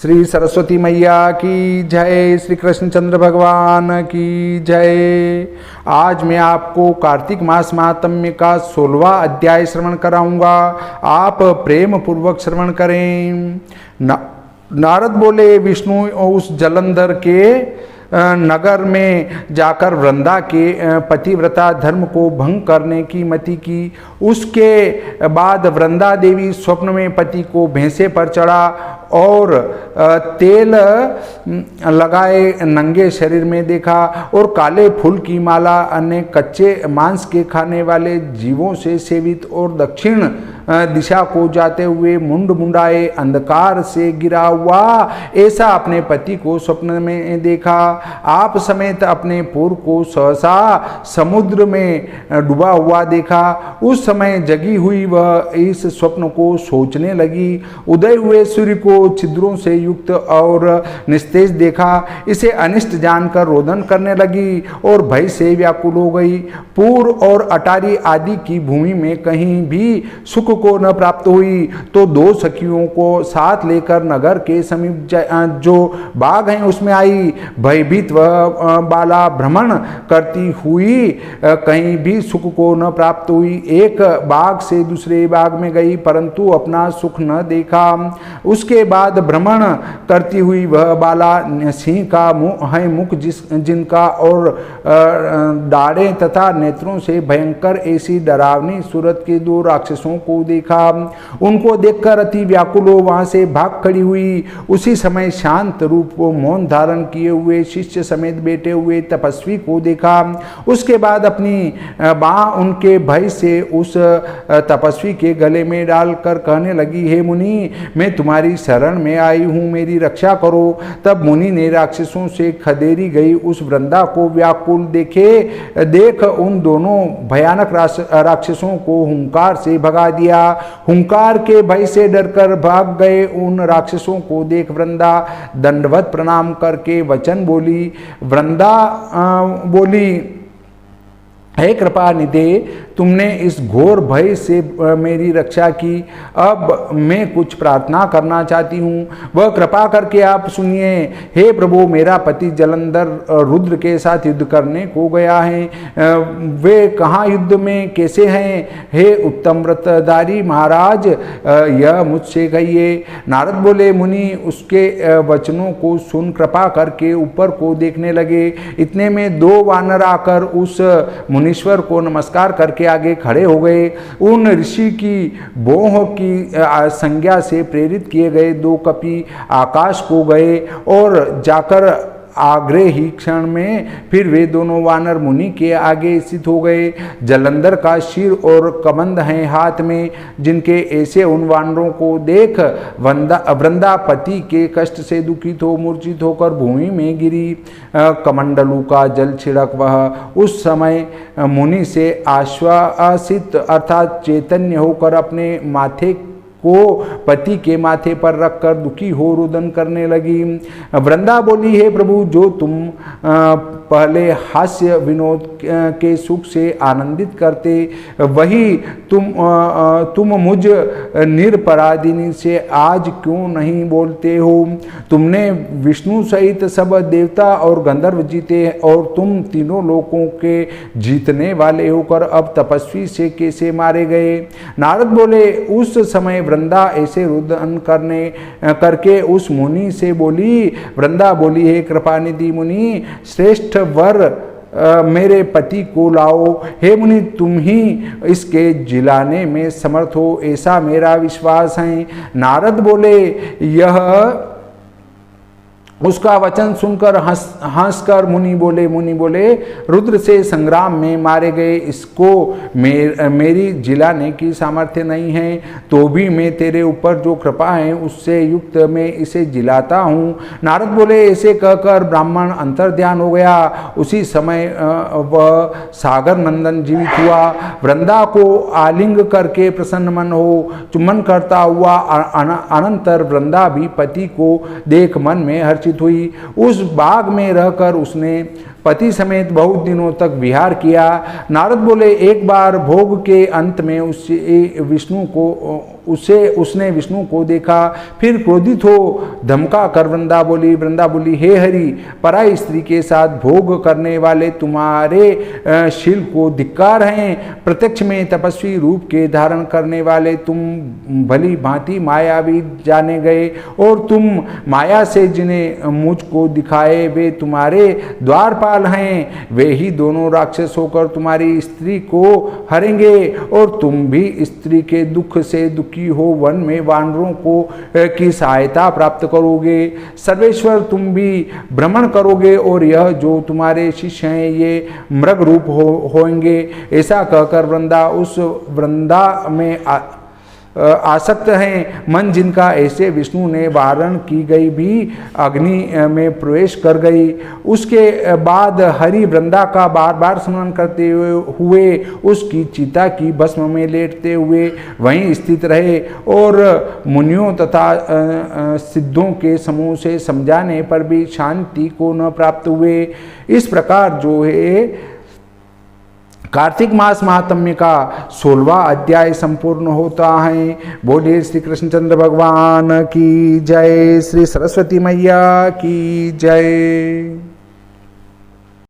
श्री सरस्वती मैया की जय, श्री कृष्णचंद्र भगवान की जय। आज मैं आपको कार्तिक मास महात्म्य का 16वां अध्याय श्रवण कराऊंगा। आप प्रेम पूर्वक श्रवण करें। नारद बोले, विष्णु उस जलंधर के नगर में जाकर वृंदा के पतिव्रता धर्म को भंग करने की मति की। उसके बाद वृंदा देवी स्वप्न में पति को भैंसे पर चढ़ा और तेल लगाए नंगे शरीर में देखा और काले फूल की माला अन्य कच्चे मांस के खाने वाले जीवों से सेवित और दक्षिण दिशा को जाते हुए मुंड मुंडाए अंधकार से गिरा हुआ ऐसा अपने पति को स्वप्न में देखा। आप समेत अपने पुर को सहसा समुद्र में डूबा हुआ देखा। उस समय जगी हुई वह इस स्वप्न को सोचने लगी। उदय हुए सूर्य को छिद्रों से युक्त और निस्तेज देखा। इसे अनिष्ट जानकर रोदन करने लगी और भय से व्याकुल हो गई। पूर और अटारी आदि की भूमि में कहीं भी सुख को न प्राप्त हुई तो दो सखियों को साथ लेकर नगर के समीप जो बाग हैं उसमें आई। भयभीत वह बाला भ्रमण करती हुई कहीं भी सुख को न प्राप्त हुई। एक बाग से दूसरे बाग में गई परंतु अपना सुख न देखा। उसके बाद भ्रमण करती हुई वह बाला सिंह का है मुख जिनका और दाढ़ें तथा नेत्रों से भयंकर ऐसी डरावनी सूरत के दो राक्षसों को देखा। उनको देखकर अति व्याकुल हो वहां से भाग खड़ी हुई। उसी समय शांत रूप मौन धारण किए हुए शिष्य समेत बैठे हुए तपस्वी को देखा। उसके बाद अपनी बाँह उनके भय से उस तपस्वी के गले में डालकर कहने लगी, हे मुनि, मैं तुम्हारी शरण में आई हूँ, मेरी रक्षा करो। तब मुनि ने राक्षसों से खदेरी गई उस वृंदा को व्याकुल देख उन दोनों भयानक राक्षसों को हुंकार से भगा दिया। हुंकार के भय से डरकर भाग गए उन राक्षसों को देख वृंदा दंडवत प्रणाम करके वचन बोली। वृंदा बोली, हे कृपा निधे, तुमने इस घोर भय से मेरी रक्षा की। अब मैं कुछ प्रार्थना करना चाहती हूँ, वह कृपा करके आप सुनिए। हे प्रभु, मेरा पति जलंधर रुद्र के साथ युद्ध करने को गया है। वे कहाँ युद्ध में कैसे हैं? हे उत्तम व्रतधारी महाराज, यह मुझसे कहिए। नारद बोले, मुनि उसके वचनों को सुन कृपा करके ऊपर को देखने लगे। इतने में दो वानर आकर उस मुनीश्वर को नमस्कार करके आगे खड़े हो गए। उन ऋषि की बोह की संज्ञा से प्रेरित किए गए दो कपि आकाश को गए और जाकर आग्रह ही क्षण में फिर वे दोनों वानर मुनि के आगे स्थित हो गए। जलंधर का शीर और कबंध हैं हाथ में, जिनके ऐसे उन वानरों को देख वृंदा पति के कष्ट से दुखित हो मूर्छित होकर भूमि में गिरी। कमंडलू का जल छिड़क वह उस समय मुनि से आश्वासित अर्थात चैतन्य होकर अपने माथे को पति के माथे पर रखकर दुखी हो रुदन करने लगी। वृंदा बोली, हे प्रभु, जो तुम पहले हास्य विनोद के सुख से आनंदित करते, वही तुम मुझ निरपराधिनी से आज क्यों नहीं बोलते हो? तुमने विष्णु सहित सब देवता और गंधर्व जीते और तुम तीनों लोकों के जीतने वाले होकर अब तपस्वी से कैसे मारे गए? नारद बोले, उस समय वृंदा ऐसे रुदन करके उस मुनि से बोली। वृंदा बोली, हे कृपानिधि मुनि, श्रेष्ठ वर मेरे पति को लाओ। हे मुनि, तुम ही इसके जिलाने में समर्थ हो, ऐसा मेरा विश्वास है। नारद बोले, यह उसका वचन सुनकर हंसकर मुनि बोले, रुद्र से संग्राम में मारे गए इसको मेरी जिलाने की सामर्थ्य नहीं है, तो भी मैं तेरे ऊपर जो कृपा है उससे युक्त मैं इसे जिलाता हूँ। नारद बोले, ऐसे कहकर ब्राह्मण अंतर्ध्यान हो गया। उसी समय वह सागर नंदन जीवित हुआ। वृंदा को आलिंग करके प्रसन्न मन हो चुम्बन करता हुआ अनंतर वृंदा भी पति को देख मन में हर्षित हुई। उस बाग में रहकर उसने पति समेत बहुत दिनों तक विहार किया। नारद बोले, एक बार भोग के अंत में उसने विष्णु को देखा। फिर क्रोधित हो धमका कर वृंदा बोली, हे हरि, पराई स्त्री के साथ भोग करने वाले तुम्हारे शील को धिक्कार हैं। प्रत्यक्ष में तपस्वी रूप के धारण करने वाले तुम भली भांति मायावी जाने गए, और तुम माया से जिन्हें मुझको दिखाए वे तुम्हारे द्वारपाल हैं। वे ही दोनों राक्षस होकर तुम्हारी स्त्री को हरेंगे, और तुम भी स्त्री के दुख से दुखी हो वन में वानरों को की सहायता प्राप्त करोगे। सर्वेश्वर, तुम भी भ्रमण करोगे, और यह जो तुम्हारे शिष्य हैं ये मृग रूप होंगे। ऐसा कहकर वृंदा में आसक्त हैं। मन जिनका ऐसे विष्णु ने वारण की गई भी अग्नि में प्रवेश कर गई। उसके बाद हरि वृंदा का बार बार स्मरण करते हुए उसकी चिता की भस्म में लेटते हुए वहीं स्थित रहे, और मुनियों तथा सिद्धों के समूह से समझाने पर भी शांति को न प्राप्त हुए। इस प्रकार जो है कार्तिक मास महात्म्य का 16वां अध्याय संपूर्ण होता है। बोलिए श्री कृष्णचंद्र भगवान की जय, श्री सरस्वती मैया की जय।